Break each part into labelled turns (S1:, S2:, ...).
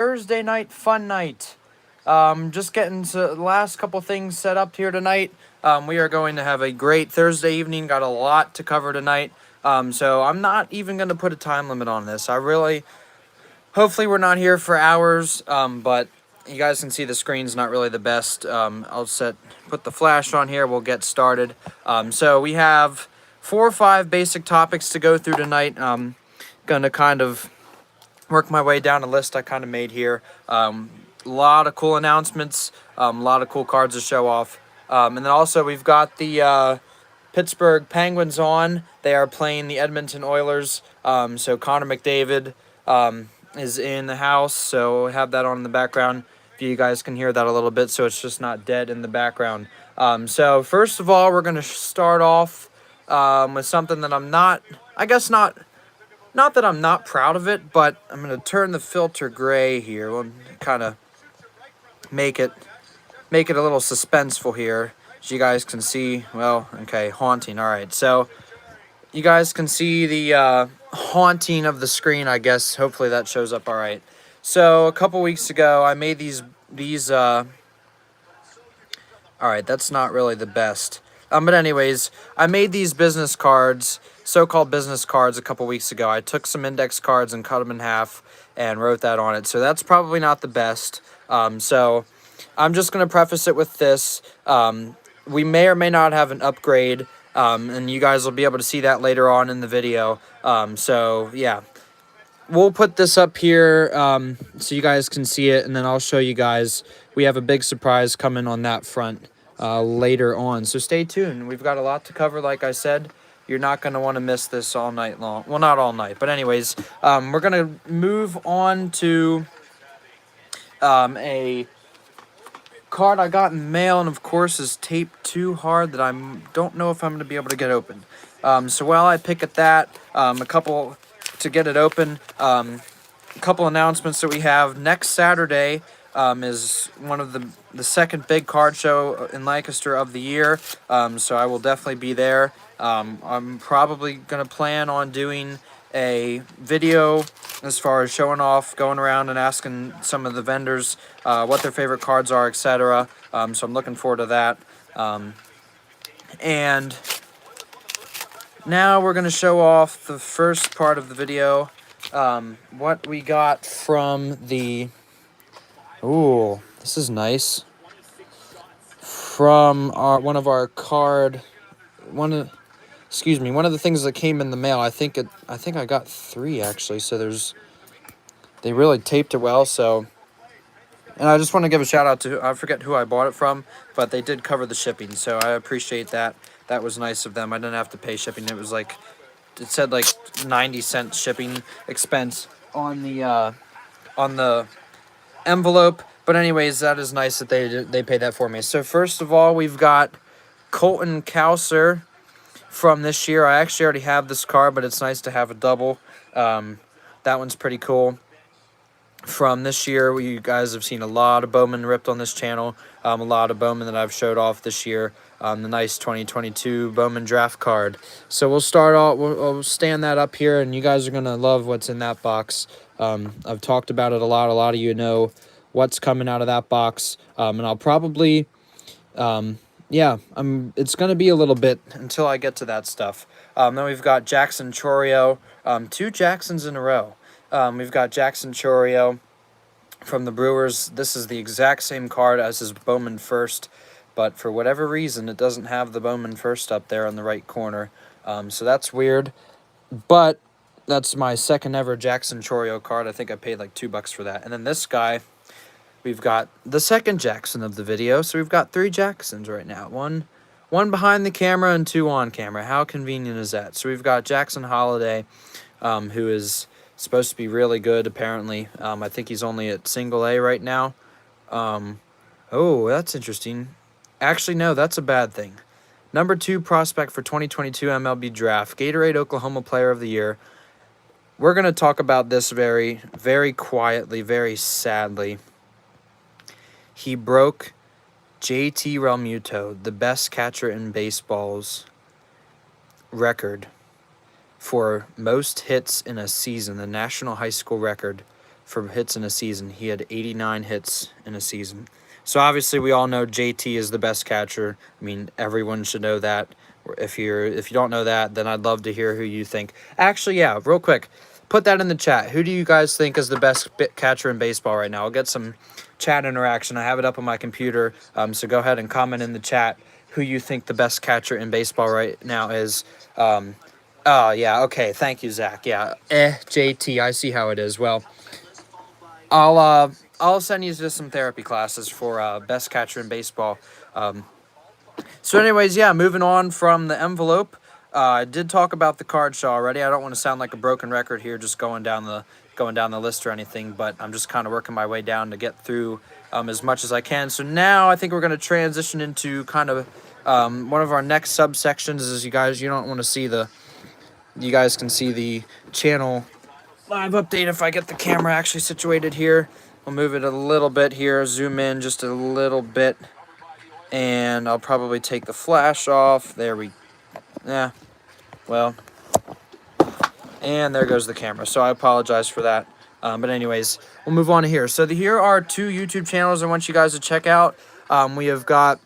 S1: Thursday night fun night. Just getting to the last couple things set up here tonight. We are going to have a great Thursday evening. Got a lot to cover tonight. So I'm not even going to put a time limit on this. Hopefully we're not here for hours. But you guys can see the screen's not really the best. Put the flash on here. We'll get started. So we have 4 or 5 basic topics to go through tonight. Gonna kind of work my way down a list I kind of made here. A lot of cool announcements, a lot of cool cards to show off. And then also we've got the Pittsburgh Penguins on. They are playing the Edmonton Oilers. So Connor McDavid is in the house. So I have that on in the background. If you guys can hear that a little bit, so it's just not dead in the background. So first of all, we're going to start off with something that not that I'm not proud of it, but I'm going to turn the filter gray here. We'll kind of make it a little suspenseful here, so you guys can see. Well, okay, haunting. All right, so you guys can see the haunting of the screen, I guess. Hopefully that shows up all right. So a couple weeks ago, I made these. All right, that's not really the best. But anyways, I made these business cards, so-called business cards, a couple weeks ago. I took some index cards and cut them in half and wrote that on it. So that's probably not the best. So I'm just going to preface it with this. We may or may not have an upgrade, and you guys will be able to see that later on in the video. So yeah, we'll put this up here so you guys can see it, and then I'll show you guys. We have a big surprise coming on that front later on, so stay tuned. We've got a lot to cover. Like I said, you're not going to want to miss this all night long. Well, not all night, but anyways, we're going to move on to a card I got in mail, and of course is taped too hard that I don't know if I'm going to be able to get open. So while I pick at that, a couple to get it open, a couple announcements that we have. Next Saturday is one of the second big card show in Lancaster of the year, so I will definitely be there. I'm probably going to plan on doing a video as far as showing off, going around and asking some of the vendors what their favorite cards are, etc. So I'm looking forward to that. And now we're going to show off the first part of the video, what we got from the... Ooh, this is nice. From one of the things that came in the mail. I think I got 3 actually. So they really taped it well. So, and I just want to give a shout out to, I forget who I bought it from, but they did cover the shipping. So I appreciate that. That was nice of them. I didn't have to pay shipping. It said like 90-cent shipping expense on the envelope. But anyways, that is nice that they paid that for me. So first of all, we've got Colton Cowser from this year. I actually already have this card, but it's nice to have a double. That one's pretty cool. From this year, you guys have seen a lot of Bowman ripped on this channel. A lot of Bowman that I've showed off this year. The nice 2022 Bowman draft card. So we'll start off. We'll stand that up here, and you guys are gonna love what's in that box. I've talked about it a lot. A lot of you know what's coming out of that box, and I'll probably, it's gonna be a little bit until I get to that stuff. Then we've got Jackson Chorio, 2 Jacksons in a row. We've got Jackson Chorio from the Brewers. This is the exact same card as his Bowman First, but for whatever reason, it doesn't have the Bowman First up there on the right corner. So that's weird, but that's my second ever Jackson Chorio card. I think I paid like $2 for that. And then this guy, we've got the second Jackson of the video. So we've got 3 Jacksons right now. One behind the camera and 2 on camera. How convenient is that? So we've got Jackson Holiday, who is supposed to be really good, apparently. I think he's only at single A right now. Oh, that's interesting. Actually, no, that's a bad thing. Number 2 prospect for 2022 MLB Draft, Gatorade Oklahoma Player of the Year. We're going to talk about this very, very quietly, very sadly. He broke JT Realmuto, the best catcher in baseball's record for most hits in a season, the national high school record for hits in a season. He had 89 hits in a season. So obviously we all know JT is the best catcher. I mean, everyone should know that. If you don't know that, then I'd love to hear who you think. Actually, yeah, real quick, put that in the chat. Who do you guys think is the best catcher in baseball right now? I'll get some chat interaction. I have it up on my computer, so go ahead and comment in the chat who you think the best catcher in baseball right now is. Oh, yeah, okay, thank you, Zach. Yeah, JT, I see how it is. Well, I'll send you to some therapy classes for best catcher in baseball. So anyways, yeah, moving on from the envelope. I did talk about the card show already. I don't want to sound like a broken record here, just going down the list or anything, but I'm just kind of working my way down to get through as much as I can. So now I think we're going to transition into kind of one of our next subsections. Is you don't want to see you guys can see the channel live update if I get the camera actually situated here. I'll move it a little bit here, zoom in just a little bit, and I'll probably take the flash off. Yeah, well, and there goes the camera. So I apologize for that. But anyways, we'll move on to here. So here are 2 YouTube channels I want you guys to check out. We have got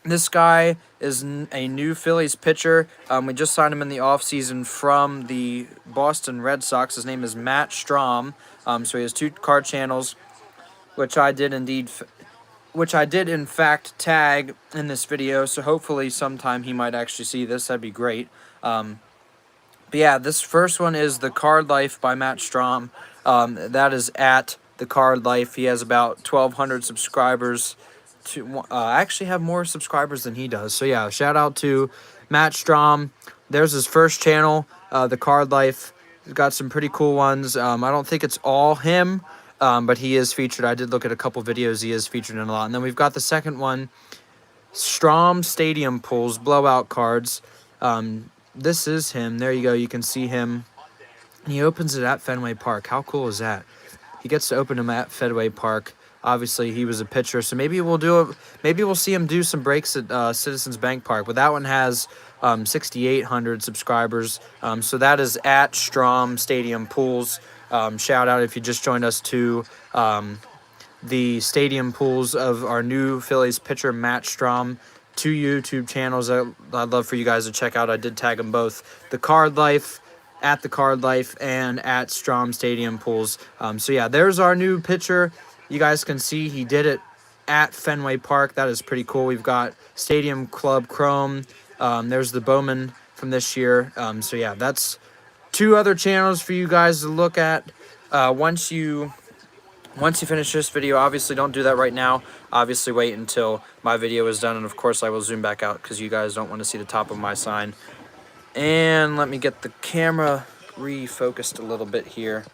S1: this guy is a new Phillies pitcher. We just signed him in the offseason from the Boston Red Sox. His name is Matt Strom. So he has 2 card channels, which I did in fact tag in this video. So hopefully sometime he might actually see this. That'd be great. But yeah, this first one is The Card Life by Matt Strom. That is at The Card Life. He has about 1,200 subscribers. I actually have more subscribers than he does. So yeah, shout out to Matt Strom. There's his first channel, The Card Life. He's got some pretty cool ones. I don't think it's all him, but he is featured. I did look at a couple videos. He is featured in a lot. And then we've got the second one, Strom Stadium Pulls, Blowout Cards. This is him. There you go. You can see him. He opens it at Fenway Park. How cool is that? He gets to open him at Fenway Park. Obviously, he was a pitcher, so maybe we'll see him do some breaks at Citizens Bank Park. But that one has 6,800 subscribers. So that is at Strom Stadium Pools. Shout out if you just joined us to the stadium pools of our new Phillies pitcher, Matt Strom. 2 YouTube channels I'd love for you guys to check out. I did tag them both. The Card Life, at The Card Life, and at Strom Stadium Pools. So yeah, there's our new pitcher. You guys can see he did it at Fenway Park. That is pretty cool. We've got Stadium Club Chrome. There's the Bowman from this year. So yeah, that's 2 other channels for you guys to look at. Once you finish this video, obviously don't do that right now. Obviously wait until my video is done, and of course I will zoom back out because you guys don't want to see the top of my sign. And let me get the camera refocused a little bit here.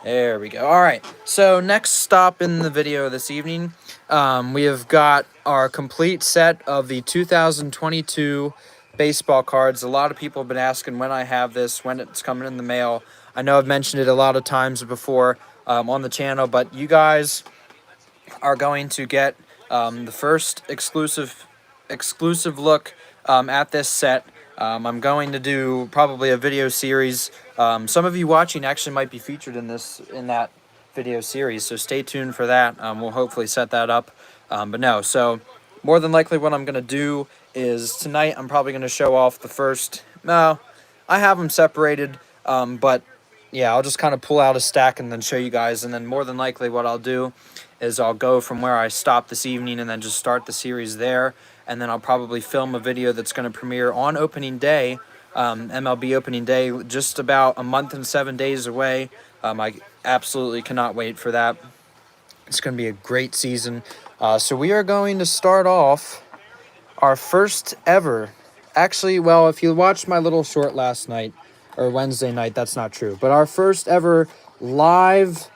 S1: There we go. All right, so next stop in the video this evening, we have got our complete set of the 2022 baseball cards. A lot of people have been asking when I have this, when it's coming in the mail. I know I've mentioned it a lot of times before on the channel, but you guys are going to get the first exclusive look at this set. I'm going to do probably a video series. Some of you watching actually might be featured in that video series, so stay tuned for that. We'll hopefully set that up. But no, so more than likely what I'm going to do is tonight I'm probably going to show off the first. No, I have them separated, but yeah, I'll just kind of pull out a stack and then show you guys. And then more than likely what I'll do is I'll go from where I stopped this evening and then just start the series there. And then I'll probably film a video that's going to premiere on opening day, MLB opening day, just about a month and 7 days away. I absolutely cannot wait for that. It's going to be a great season. So we are going to start off our first ever. Actually, well, if you watched my little short last night, or Wednesday night, that's not true. But our first ever live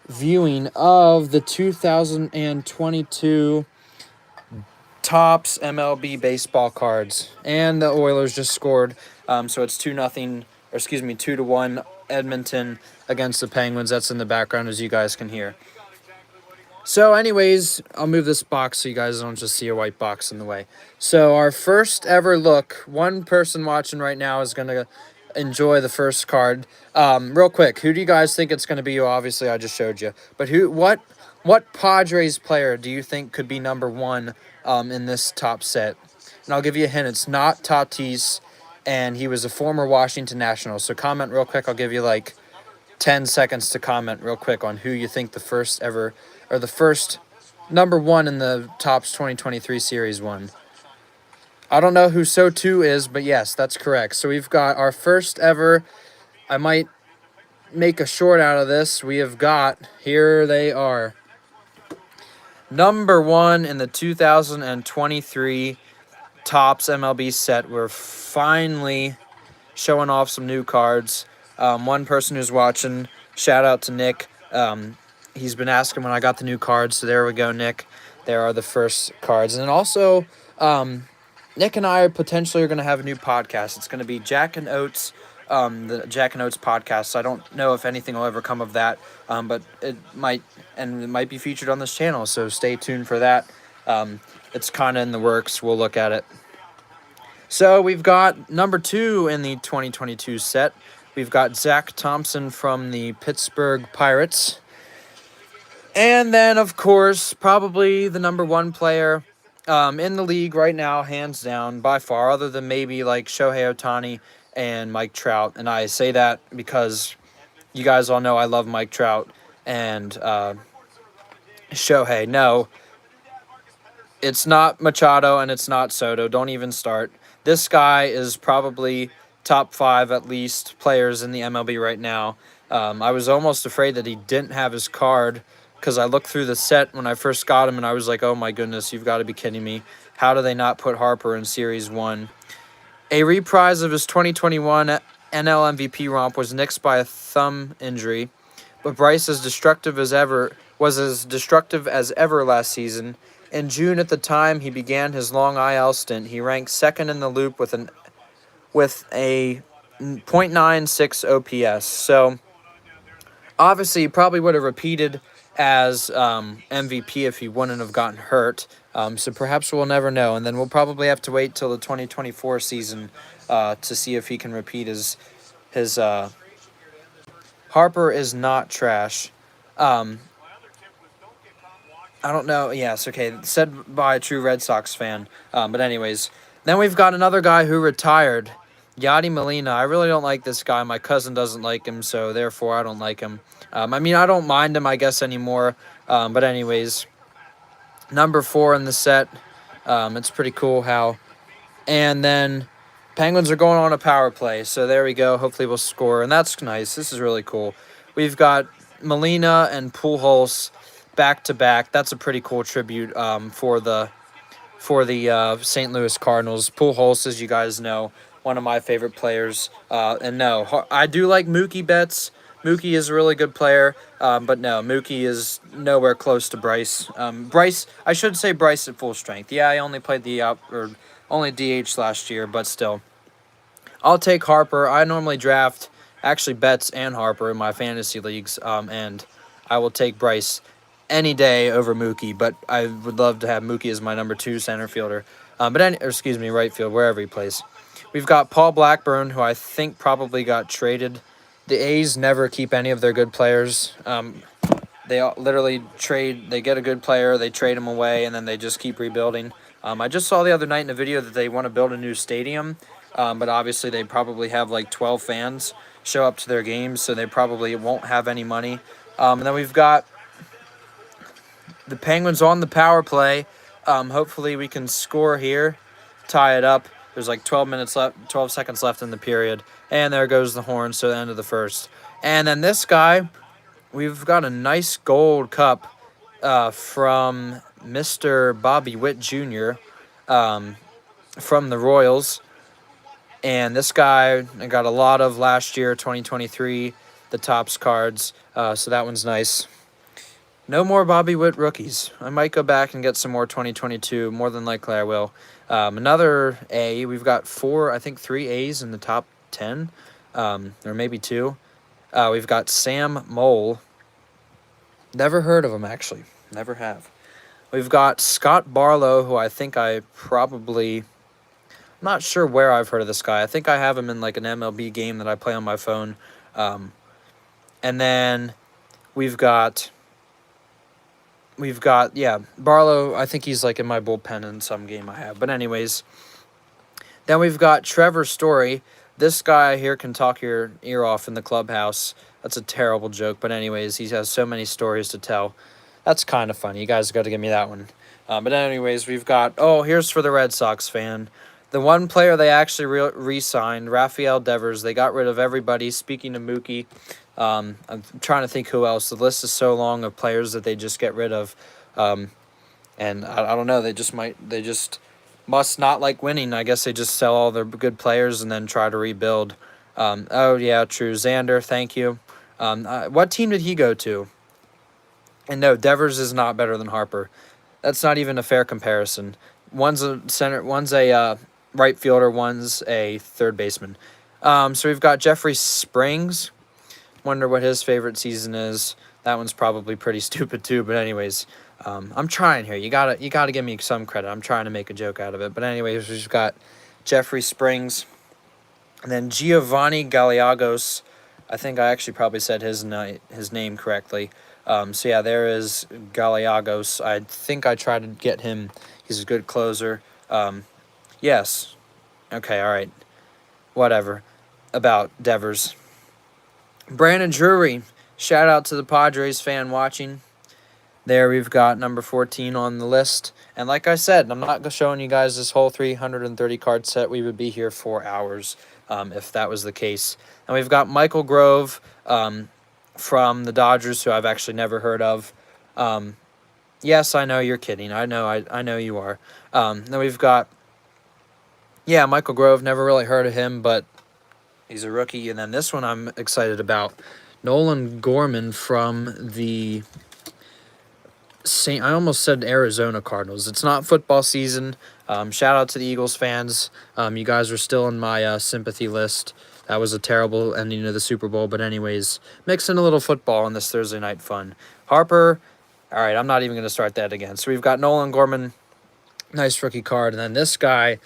S1: viewing of the 2022 Topps MLB baseball cards. And the Oilers just scored. So it's 2-1 Edmonton against the Penguins. That's in the background, as you guys can hear. So anyways, I'll move this box so you guys don't just see a white box in the way. So our first ever look, one person watching right now is going to enjoy the first card. Real quick, who do you guys think it's going to be? Well, obviously, I just showed you. But what Padres player do you think could be number one in this top set? And I'll give you a hint. It's not Tatis, and he was a former Washington National. So comment real quick. I'll give you like 10 seconds to comment real quick on who you think the first ever, or the first number one in the Topps 2023 Series won. I don't know who So2 is, but yes, that's correct. So we've got our first ever. I might make a short out of this. We have got, here they are. Number one in the 2023 Topps MLB set. We're finally showing off some new cards. One person who's watching, shout out to Nick. He's been asking when I got the new cards, so there we go, Nick. There are the first cards. And also, Nick and I potentially are going to have a new podcast. It's going to be Jack and Oates, the Jack and Oates podcast. So I don't know if anything will ever come of that, but it might be featured on this channel. So stay tuned for that. It's kind of in the works. We'll look at it. So we've got number two in the 2022 set. We've got Zach Thompson from the Pittsburgh Pirates. And then, of course, probably the number one player in the league right now, hands down, by far, other than maybe like Shohei Ohtani and Mike Trout. And I say that because you guys all know I love Mike Trout and Shohei. No, it's not Machado and it's not Soto. Don't even start. This guy is probably top five, at least, players in the MLB right now. I was almost afraid that he didn't have his card because I looked through the set when I first got him and I was like, oh my goodness, you've got to be kidding me. How do they not put Harper in Series 1? A reprise of his 2021 NL MVP romp was nixed by a thumb injury, but Bryce was as destructive as ever last season. In June, at the time he began his long IL stint, he ranked second in the loop with a .96 OPS. So obviously, he probably would have repeated as MVP if he wouldn't have gotten hurt. So perhaps we'll never know. And then we'll probably have to wait till the 2024 season to see if he can repeat his Harper is not trash. I don't know. Yes, okay. Said by a true Red Sox fan. But anyways, then we've got another guy who retired, Yadi Molina. I really don't like this guy. My cousin doesn't like him, so therefore I don't like him. I mean, I don't mind him, I guess, anymore. But anyways, number 4 in the set. It's pretty cool how. And then Penguins are going on a power play, so there we go. Hopefully we'll score, and that's nice. This is really cool. We've got Molina and Pujols back-to-back. That's a pretty cool tribute for the St. Louis Cardinals. Pujols, as you guys know, one of my favorite players. And no, I do like Mookie Betts. Mookie is a really good player, but no, Mookie is nowhere close to Bryce. I should say Bryce at full strength. Yeah, I only played only DH last year, but still. I'll take Harper. I normally draft actually Betts and Harper in my fantasy leagues, and I will take Bryce any day over Mookie, but I would love to have Mookie as my number 2 center fielder. Right field, wherever he plays. We've got Paul Blackburn, who I think probably got traded. The A's never keep any of their good players. They literally trade. They get a good player, they trade him away, and then they just keep rebuilding. I just saw the other night in a video that they want to build a new stadium, but obviously they probably have like 12 fans show up to their games, so they probably won't have any money. And then we've got the Penguins on the power play. Hopefully we can score here, tie it up. There's like 12 seconds left in the period. And there goes the horn, so the end of the first. And then this guy, we've got a nice gold cup from Mr. Bobby Witt Jr. From the Royals. And this guy I got a lot of last year, 2023, the Topps cards. So that one's nice. No more Bobby Witt rookies. I might go back and get some more 2022. More than likely I will. Another A. We've got 3 A's in the top 10. Or maybe 2. We've got Sam Mole. Never heard of him, actually. Never have. We've got Scott Barlow, who I think I probably not sure where I've heard of this guy. I think I have him in like an MLB game that I play on my phone. And then we've got, yeah, Barlow. I think he's like in my bullpen in some game I have. But anyways, then we've got Trevor Story. This guy here can talk your ear off in the clubhouse. That's a terrible joke. But anyways, he has so many stories to tell. That's kind of funny. You guys got to give me that one. But anyways, we've got, here's for the Red Sox fan. The one player they actually re-signed, Rafael Devers. They got rid of everybody. Speaking of Mookie, I'm trying to think who else. The list is so long of players that they just get rid of. And I don't know. They just must not like winning. I guess they just sell all their good players and then try to rebuild. Oh, yeah, true. Xander, thank you. What team did he go to? And no, Devers is not better than Harper. That's not even a fair comparison. One's a center, one's a right fielder, one's a third baseman. So we've got Jeffrey Springs. Wonder what his favorite season is. That one's probably pretty stupid too. But anyways, I'm trying here. You gotta give me some credit. I'm trying to make a joke out of it. But anyways, we've got Jeffrey Springs, and then Giovanni Gallegos. I think I actually probably said his name correctly. So yeah, there is Gallegos. I think I tried to get him. He's a good closer. Yes. Okay, all right. Whatever. About Devers. Brandon Drury. Shout out to the Padres fan watching. There we've got number 14 on the list. And like I said, I'm not showing you guys this whole 330 card set. We would be here 4 hours if that was the case. And we've got Michael Grove from the Dodgers, who I've actually never heard of. Yes, I know you're kidding. I know you are. Then we've got, yeah, Michael Grove. Never really heard of him, but he's a rookie. And then this one I'm excited about. Nolan Gorman from the I almost said Arizona Cardinals. It's not football season. Shout out to the Eagles fans. You guys are still in my sympathy list. That was a terrible ending to the Super Bowl. But anyways, mixing a little football on this Thursday night fun. Harper. All right, I'm not even going to start that again. So we've got Nolan Gorman. Nice rookie card. And then this guy,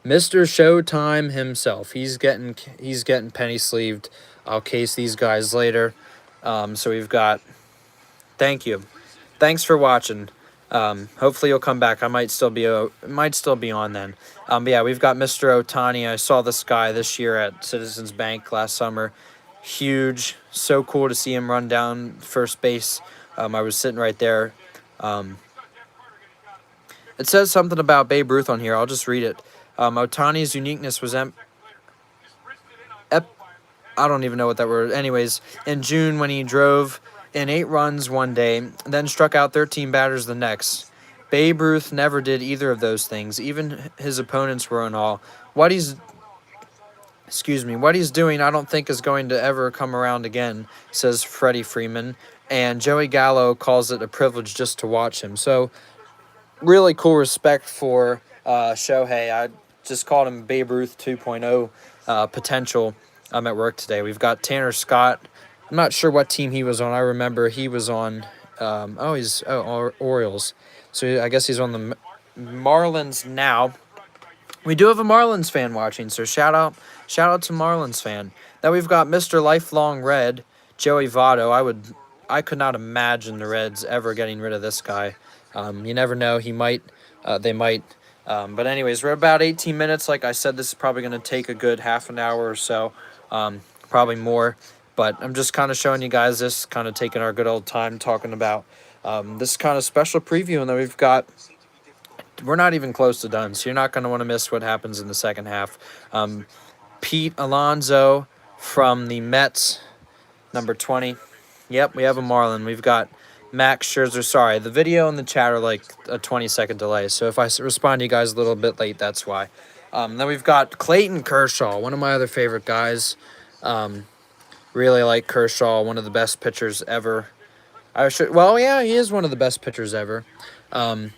S1: Mr. Showtime himself. He's getting penny sleeved. I'll case these guys later. So we've got, thank you. Thanks for watching. Hopefully you'll come back. I might still be on then. But yeah, we've got Mr. Ohtani. I saw this guy this year at Citizens Bank last summer. Huge. So cool to see him run down first base. I was sitting right there. It says something about Babe Ruth on here. I'll just read it. Ohtani's uniqueness was I don't even know what that word. Anyways, in June when he drove in 8 runs one day, then struck out 13 batters the next. Babe Ruth never did either of those things. Even his opponents were in awe. What he's doing, I don't think is going to ever come around again, says Freddie Freeman. And Joey Gallo calls it a privilege just to watch him. So, really cool respect for Shohei. I just called him Babe Ruth 2.0 potential. I'm at work today. We've got Tanner Scott. I'm not sure what team he was on. I remember he was on Orioles. So I guess he's on the Marlins now. We do have a Marlins fan watching, so shout out to Marlins fan. Then we've got Mr. Lifelong Red, Joey Votto. I could not imagine the Reds ever getting rid of this guy. You never know. They might. But anyways, we're about 18 minutes. Like I said, this is probably going to take a good half an hour or so, probably more. But I'm just kind of showing you guys this, kind of taking our good old time talking about this kind of special preview. And then we're not even close to done, so you're not going to want to miss what happens in the second half. Pete Alonso from the Mets, number 20. Yep, we have a Marlin. We've got Max Scherzer. Sorry, the video and the chat are like a 20-second delay. So if I respond to you guys a little bit late, that's why. Then we've got Clayton Kershaw, one of my other favorite guys. Really like Kershaw, one of the best pitchers ever. He is one of the best pitchers ever. And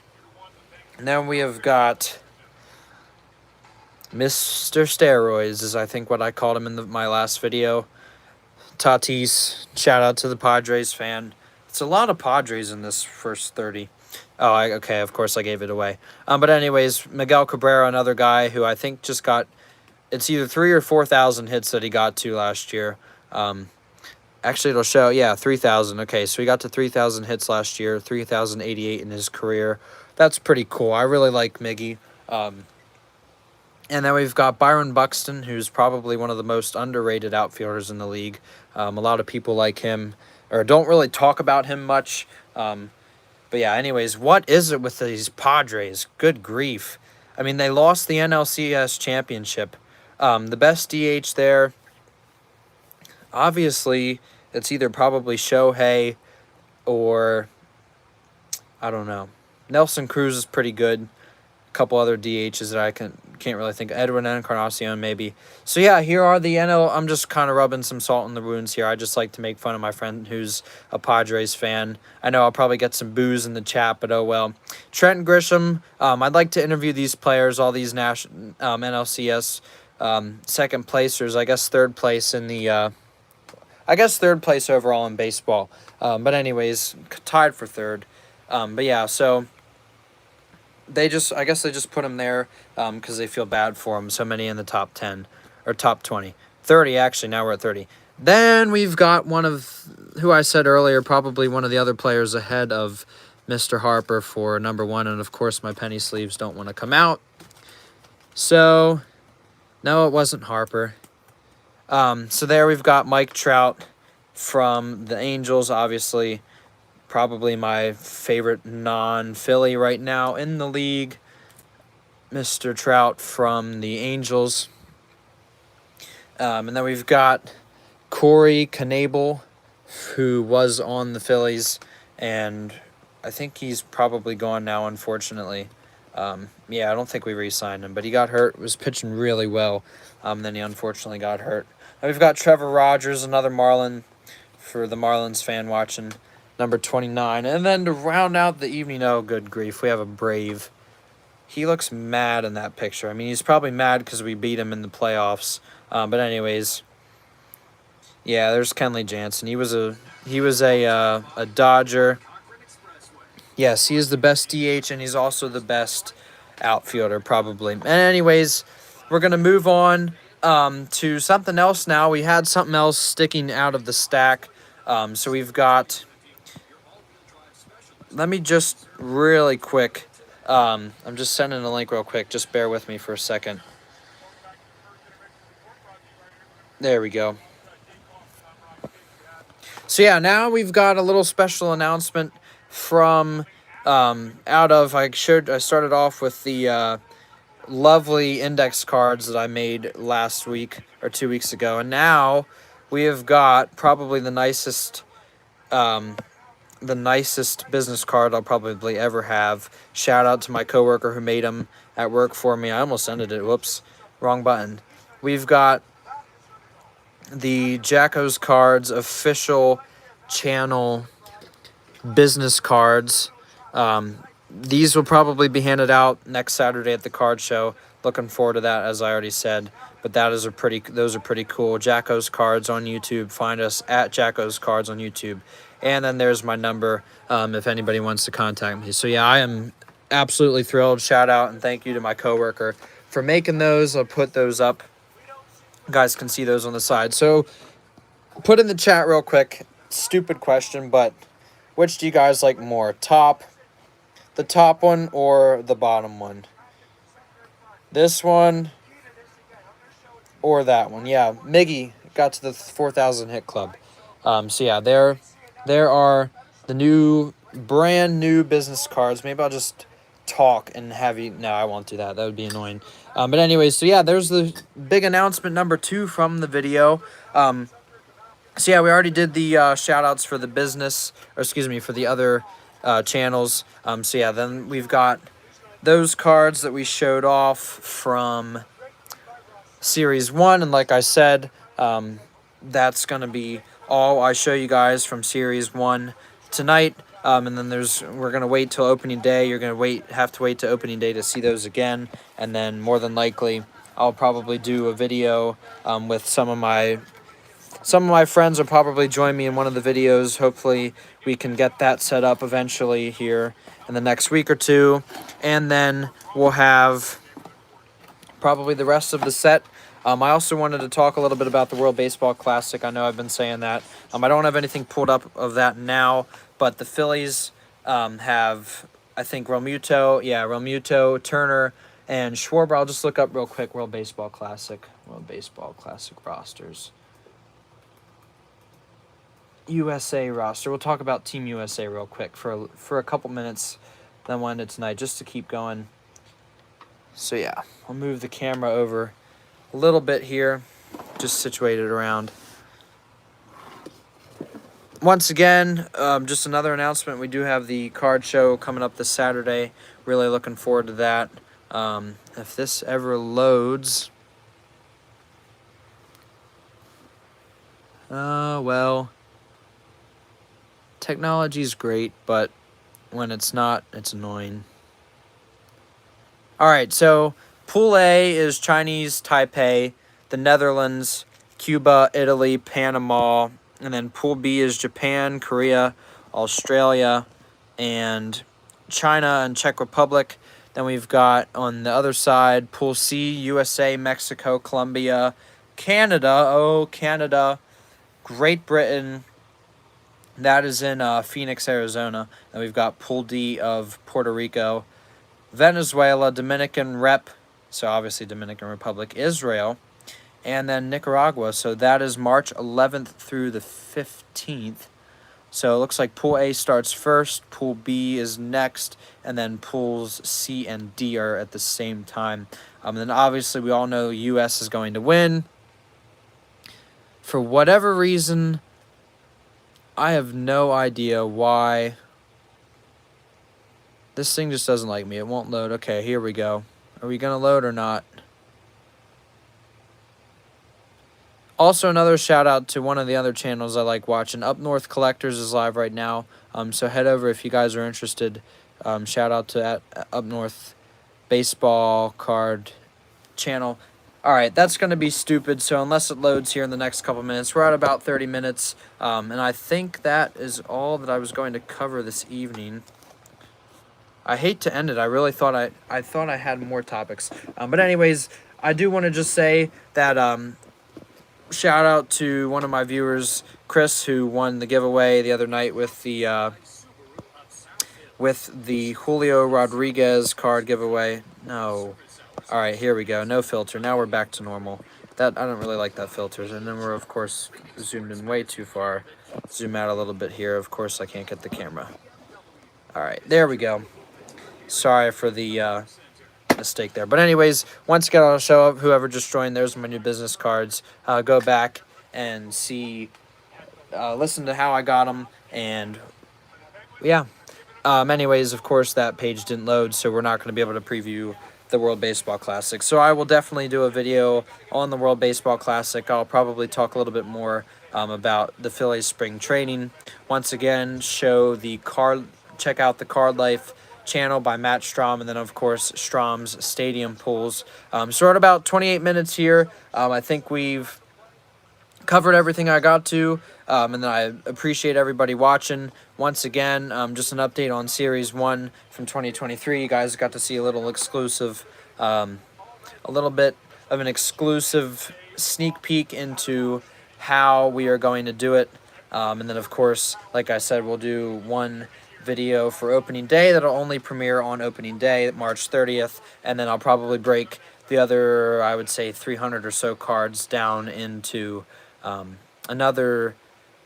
S1: then we have got Mr. Steroids, is I think what I called him in my last video. Tatis, shout out to the Padres fan. It's a lot of Padres in this first 30. Oh, okay, of course I gave it away. But anyways, Miguel Cabrera, another guy who I think just got, it's either 3,000 or 4,000 hits that he got to last year. Actually, it'll show, yeah, 3,000. Okay, so he got to 3,000 hits last year, 3,088 in his career. That's pretty cool. I really like Miggy. And then we've got Byron Buxton, who's probably one of the most underrated outfielders in the league. A lot of people like him, or don't really talk about him much. But yeah, anyways, what is it with these Padres? Good grief. I mean, they lost the NLCS championship. The best DH there, obviously, it's either probably Shohei or, I don't know. Nelson Cruz is pretty good. A couple other DHs that I can't really think of. Edwin Encarnacion, maybe. So, yeah, here are the NL. I'm just kind of rubbing some salt in the wounds here. I just like to make fun of my friend who's a Padres fan. I know I'll probably get some boos in the chat, but oh well. Trent Grisham, I'd like to interview these players, all these NLCS second placers. I guess third place in the... I guess third place overall in baseball. But anyways, tied for third. But yeah, so... I guess they just put him there because they feel bad for him. So many in the top 10 or top 20. 30, actually. Now we're at 30. Then we've got one of who I said earlier, probably one of the other players ahead of Mr. Harper for number 1. And, of course, my penny sleeves don't want to come out. So, no, it wasn't Harper. So there we've got Mike Trout from the Angels, obviously. Probably my favorite non-Philly right now in the league. Mr. Trout from the Angels. And then we've got Corey Knebel, who was on the Phillies. And I think he's probably gone now, unfortunately. Yeah, I don't think we re-signed him. But he got hurt, was pitching really well. Then he unfortunately got hurt. And we've got Trevor Rogers, another Marlin for the Marlins fan watching. Number 29. And then to round out the evening, oh, good grief, we have a Brave. He looks mad in that picture. I mean, he's probably mad because we beat him in the playoffs. But anyways, yeah, there's Kenley Jansen. He was a Dodger. Yes, he is the best DH, and he's also the best outfielder, probably. And anyways, we're going to move on to something else now. We had something else sticking out of the stack. So we've got... Let me just really quick, I'm just sending a link real quick. Just bear with me for a second. There we go. So yeah, now we've got a little special announcement from I started off with the lovely index cards that I made last week or 2 weeks ago, and now we have got probably the nicest business card I'll probably ever have. Shout out to my coworker who made them at work for me. I almost ended it. Whoops. Wrong button. We've got the Jacko's Cards official channel business cards. These will probably be handed out next Saturday at the card show. Looking forward to that, as I already said. But those are pretty cool. Jacko's Cards on YouTube. Find us at Jacko's Cards on YouTube. And then there's my number if anybody wants to contact me. So, yeah, I am absolutely thrilled. Shout out and thank you to my coworker for making those. I'll put those up. You guys can see those on the side. So, put in the chat real quick. Stupid question, but which do you guys like more? The top one or the bottom one? This one or that one? Yeah, Miggy got to the 4,000 hit club. So, yeah, there are the brand new business cards. Maybe I'll just talk and have you... No, I won't do that. That would be annoying. But anyways, so yeah, there's the big announcement number 2 from the video. So yeah, we already did the shout-outs for the business, or excuse me, for the other channels. So yeah, then we've got those cards that we showed off from Series 1. And like I said, that's going to be all I show you guys from Series 1 tonight. And then we're going to wait till opening day. You're going to have to wait to opening day to see those again. And then more than likely, I'll probably do a video with some of Some of my friends will probably join me in one of the videos. Hopefully we can get that set up eventually here in the next week or two. And then we'll have probably the rest of the set. I also wanted to talk a little bit about the World Baseball Classic. I know I've been saying that. I don't have anything pulled up of that now, but the Phillies have, I think, Realmuto, Turner, and Schwarber. I'll just look up real quick World Baseball Classic rosters. USA roster. We'll talk about Team USA real quick for a couple minutes, then we'll end it tonight just to keep going. So yeah, I'll move the camera over a little bit here, just situated around. Once again, just another announcement. We do have the card show coming up this Saturday. Really looking forward to that. If this ever loads... well... Technology's great, but when it's not, it's annoying. Alright, so Pool A is Chinese Taipei, the Netherlands, Cuba, Italy, Panama, and then Pool B is Japan, Korea, Australia, and China and Czech Republic. Then we've got on the other side Pool C, USA, Mexico, Colombia, Canada, Great Britain. That is in Phoenix, Arizona. And we've got Pool D of Puerto Rico, Venezuela, Dominican Rep, so obviously Dominican Republic, Israel, and then Nicaragua. So that is March 11th through the 15th. So it looks like Pool A starts first, Pool B is next, and then Pools C and D are at the same time. And then obviously we all know U.S. is going to win. For whatever reason, I have no idea why. This thing just doesn't like me. It won't load. Okay, here we go. Are we going to load or not? Also, another shout out to one of the other channels I like watching. Up North Collectors is live right now. So head over if you guys are interested. Shout out to Up North Baseball Card channel. Alright, that's going to be stupid, so unless it loads here in the next couple minutes, we're at about 30 minutes, and I think that is all that I was going to cover this evening. I hate to end it. I really thought I thought I had more topics. But anyways, I do want to just say that shout out to one of my viewers, Chris, who won the giveaway the other night with the Julio Rodriguez card giveaway. No. All right, here we go. No filter. Now we're back to normal. I don't really like that filter. And then we're, of course, zoomed in way too far. Zoom out a little bit here. Of course, I can't get the camera. All right, there we go. Sorry for the mistake there. But anyways, once again, I'll show up. Whoever just joined, there's my new business cards. Go back and see, listen to how I got them. And, yeah. Anyways, of course, that page didn't load, so we're not going to be able to preview the World Baseball Classic. So I will definitely do a video on the World Baseball Classic. I'll probably talk a little bit more about the Phillies spring training. Once again, check out the Card Life channel by Matt Strom, and then of course Strom's Stadium Pools. So we're at about 28 minutes here. I think we've covered everything I got to, and then I appreciate everybody watching. Once again, just an update on Series 1 from 2023. You guys got to see a little exclusive, a little bit of an exclusive sneak peek into how we are going to do it. And then, of course, like I said, we'll do one video for opening day that'll only premiere on opening day, March 30th, and then I'll probably break the other, I would say, 300 or so cards down into another.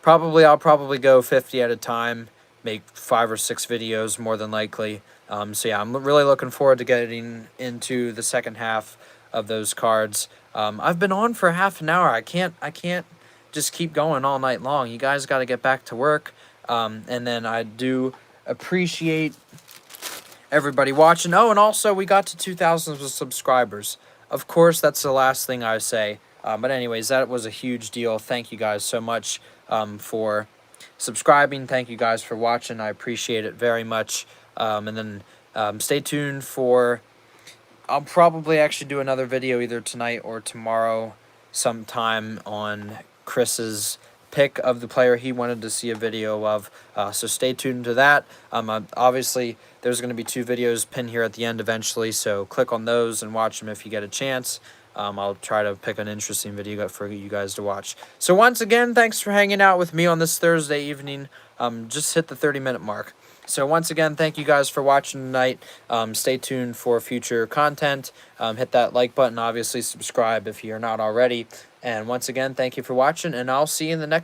S1: I'll probably go 50 at a time, make 5 or 6 videos more than likely. So yeah, I'm really looking forward to getting into the second half of those cards. I've been on for half an hour. I can't just keep going all night long. You guys got to get back to work. And then I do appreciate everybody watching. Oh, and also we got to 2,000 subscribers. Of course, that's the last thing I say. But anyways, that was a huge deal. Thank you guys so much for subscribing. Thank you guys for watching. I appreciate it very much. And then stay tuned for... I'll probably actually do another video either tonight or tomorrow sometime on Chris's pick of the player he wanted to see a video of. So stay tuned to that. Obviously, there's going to be 2 videos pinned here at the end eventually, so click on those and watch them if you get a chance. I'll try to pick an interesting video for you guys to watch. So once again, thanks for hanging out with me on this Thursday evening. Just hit the 30-minute mark. So once again, thank you guys for watching tonight. Stay tuned for future content. Hit that like button, obviously subscribe if you're not already. And once again, thank you for watching, and I'll see you in the next